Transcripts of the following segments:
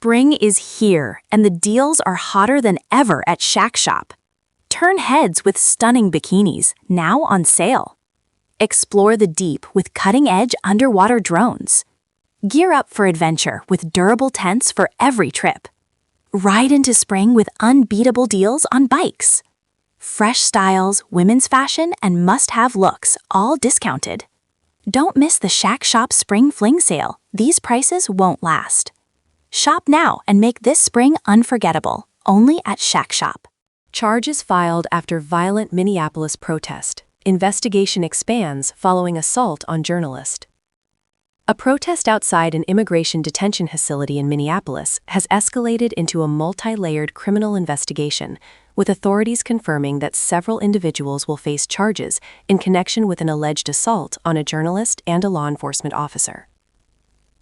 Spring is here, and the deals are hotter than ever at Shack Shop. Turn heads with stunning bikinis, now on sale. Explore the deep with cutting-edge underwater drones. Gear up for adventure with durable tents for every trip. Ride into spring with unbeatable deals on bikes. Fresh styles, women's fashion, and must-have looks, all discounted. Don't miss the Shack Shop Spring Fling Sale. These prices won't last. Shop now and make this spring unforgettable, only at Shack Shop. Charges filed after violent Minneapolis protest. Investigation expands following assault on journalist. A protest outside an immigration detention facility in Minneapolis has escalated into a multi-layered criminal investigation, with authorities confirming that several individuals will face charges in connection with an alleged assault on a journalist and a law enforcement officer.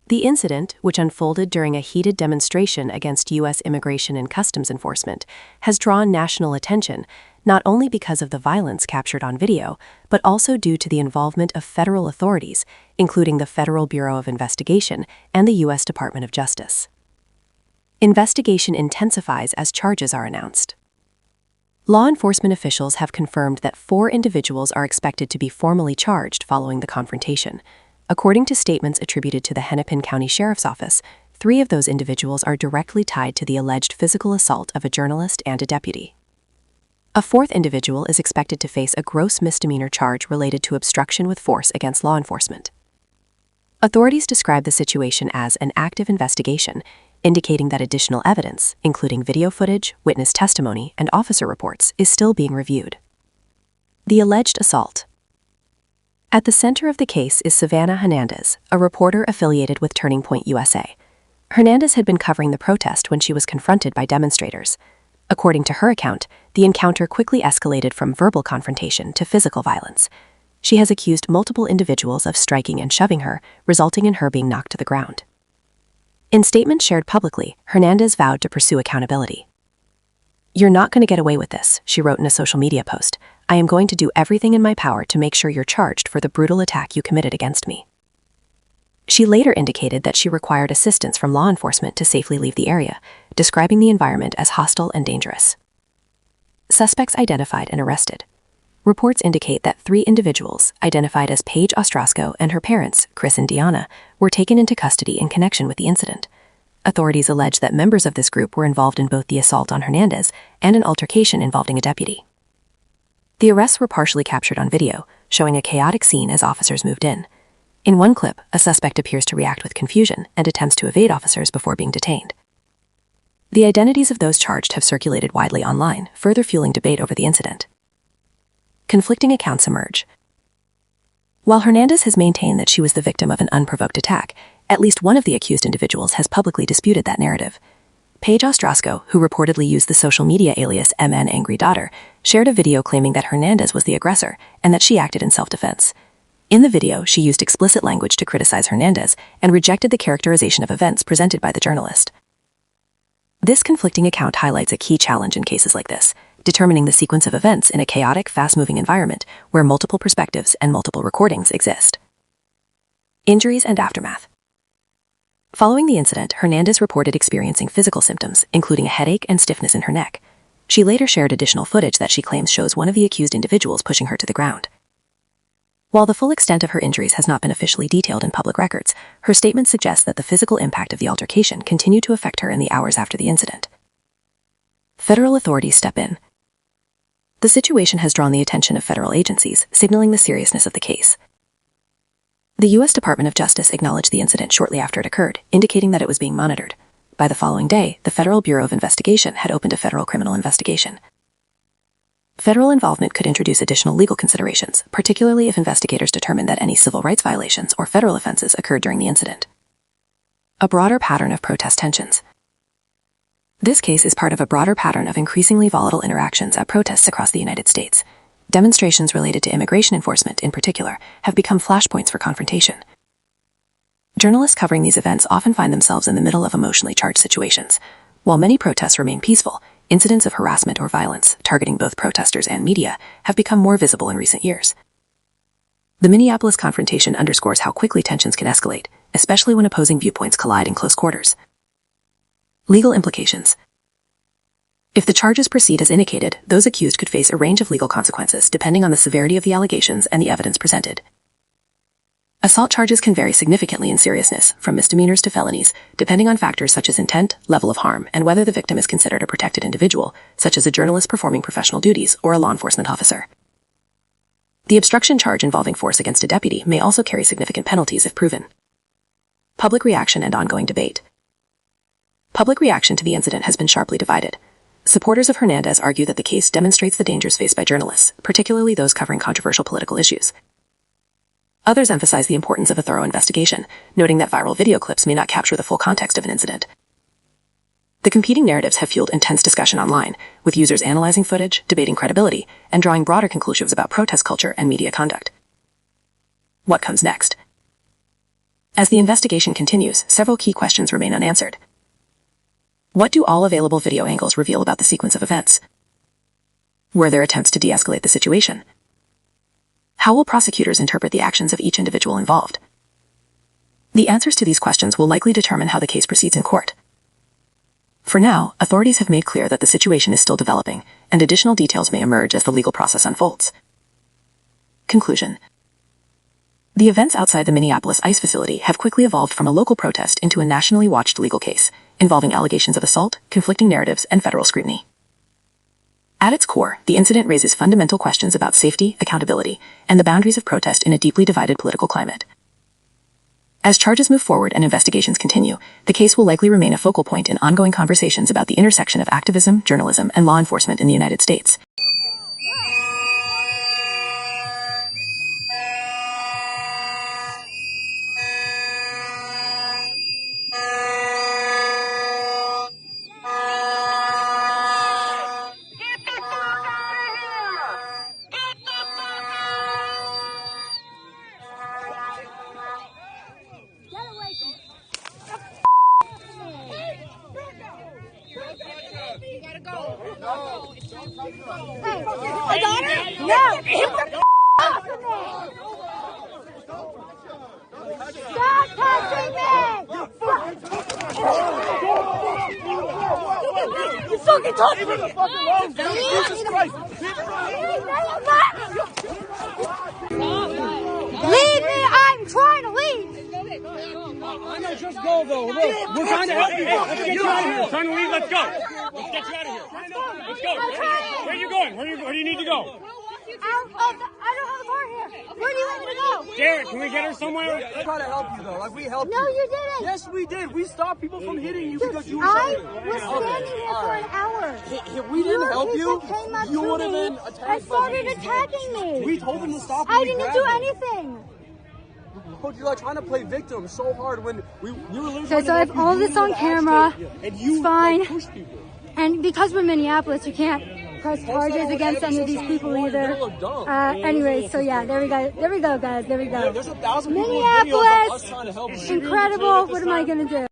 The incident, which unfolded during a heated demonstration against U.S. Immigration and Customs Enforcement, has drawn national attention, not only because of the violence captured on video, but also due to the involvement of federal authorities, including the Federal Bureau of Investigation and the U.S. Department of Justice. Investigation intensifies as charges are announced. Law enforcement officials have confirmed that 4 individuals are expected to be formally charged following the confrontation. According to statements attributed to the Hennepin County Sheriff's Office, 3 of those individuals are directly tied to the alleged physical assault of a journalist and a deputy. A 4th individual is expected to face a gross misdemeanor charge related to obstruction with force against law enforcement. Authorities describe the situation as an active investigation, indicating that additional evidence, including video footage, witness testimony, and officer reports, is still being reviewed. The alleged assault. At the center of the case is Savanah Hernandez, a reporter affiliated with Turning Point USA. Hernandez had been covering the protest when she was confronted by demonstrators. According to her account, the encounter quickly escalated from verbal confrontation to physical violence. She has accused multiple individuals of striking and shoving her, resulting in her being knocked to the ground. In statements shared publicly, Hernandez vowed to pursue accountability. "You're not going to get away with this," she wrote in a social media post. "I am going to do everything in my power to make sure you're charged for the brutal attack you committed against me." She later indicated that she required assistance from law enforcement to safely leave the area, describing the environment as hostile and dangerous. Suspects identified and arrested. Reports indicate that 3 individuals, identified as Paige Ostrowsko and her parents, Chris and Deanna, were taken into custody in connection with the incident. Authorities allege that members of this group were involved in both the assault on Hernandez and an altercation involving a deputy. The arrests were partially captured on video, showing a chaotic scene as officers moved in. In one clip, a suspect appears to react with confusion and attempts to evade officers before being detained. The identities of those charged have circulated widely online, further fueling debate over the incident. Conflicting accounts emerge. While Hernandez has maintained that she was the victim of an unprovoked attack, at least one of the accused individuals has publicly disputed that narrative. Paige Ostrowsko, who reportedly used the social media alias MN Angry Daughter, shared a video claiming that Hernandez was the aggressor and that she acted in self-defense. In the video, she used explicit language to criticize Hernandez and rejected the characterization of events presented by the journalist. This conflicting account highlights a key challenge in cases like this, determining the sequence of events in a chaotic, fast-moving environment where multiple perspectives and multiple recordings exist. Injuries and aftermath. Following the incident, Hernandez reported experiencing physical symptoms, including a headache and stiffness in her neck. She later shared additional footage that she claims shows one of the accused individuals pushing her to the ground. While the full extent of her injuries has not been officially detailed in public records, her statement suggests that the physical impact of the altercation continued to affect her in the hours after the incident. Federal authorities step in. The situation has drawn the attention of federal agencies, signaling the seriousness of the case. The U.S. Department of Justice acknowledged the incident shortly after it occurred, indicating that it was being monitored. By the following day, the Federal Bureau of Investigation had opened a federal criminal investigation. Federal involvement could introduce additional legal considerations, particularly if investigators determined that any civil rights violations or federal offenses occurred during the incident. A broader pattern of protest tensions. This case is part of a broader pattern of increasingly volatile interactions at protests across the United States. Demonstrations related to immigration enforcement, in particular, have become flashpoints for confrontation. Journalists covering these events often find themselves in the middle of emotionally charged situations. While many protests remain peaceful, incidents of harassment or violence, targeting both protesters and media, have become more visible in recent years. The Minneapolis confrontation underscores how quickly tensions can escalate, especially when opposing viewpoints collide in close quarters. Legal implications. If the charges proceed as indicated, those accused could face a range of legal consequences depending on the severity of the allegations and the evidence presented. Assault charges can vary significantly in seriousness, from misdemeanors to felonies, depending on factors such as intent, level of harm, and whether the victim is considered a protected individual, such as a journalist performing professional duties or a law enforcement officer. The obstruction charge involving force against a deputy may also carry significant penalties if proven. Public reaction and ongoing debate. Public reaction to the incident has been sharply divided. Supporters of Hernandez argue that the case demonstrates the dangers faced by journalists, particularly those covering controversial political issues. Others emphasize the importance of a thorough investigation, noting that viral video clips may not capture the full context of an incident. The competing narratives have fueled intense discussion online, with users analyzing footage, debating credibility, and drawing broader conclusions about protest culture and media conduct. What comes next? As the investigation continues, several key questions remain unanswered. What do all available video angles reveal about the sequence of events? Were there attempts to de-escalate the situation? How will prosecutors interpret the actions of each individual involved? The answers to these questions will likely determine how the case proceeds in court. For now, authorities have made clear that the situation is still developing, and additional details may emerge as the legal process unfolds. Conclusion. The events outside the Minneapolis ICE facility have quickly evolved from a local protest into a nationally watched legal case, involving allegations of assault, conflicting narratives, and federal scrutiny. At its core, the incident raises fundamental questions about safety, accountability, and the boundaries of protest in a deeply divided political climate. As charges move forward and investigations continue, the case will likely remain a focal point in ongoing conversations about the intersection of activism, journalism, and law enforcement in the United States. My daughter? No! Stop touching me! You fucking touched me! Jesus Christ! Leave me! I'm trying to leave! I know, just go though. Look, we're trying to help you. Let's get you out of here. We're trying to leave. Let's go. Let's get you out of here. Let's go. Where are you going? Where do you need to go? I don't have a car here. Where do you want me to go? Jared, can we get her somewhere? We're trying to help you though. Like we helped you. No, you didn't. Yes, we did. We stopped people from hitting you because you were I saying. was standing here for an hour. If we didn't help you, you would have been attacked. And started attacking me. We told them to stop. I didn't do anything. But you're like trying to play victim so hard when we were literally. Okay, so I have all this on camera. And you fine. push people. And because we're Minneapolis, you can't press charges against any of these people either. Anyways, so yeah, there we go. There we go, guys. There we go. There's 1,000 people in videos of us trying to help you. Incredible. What am I gonna do?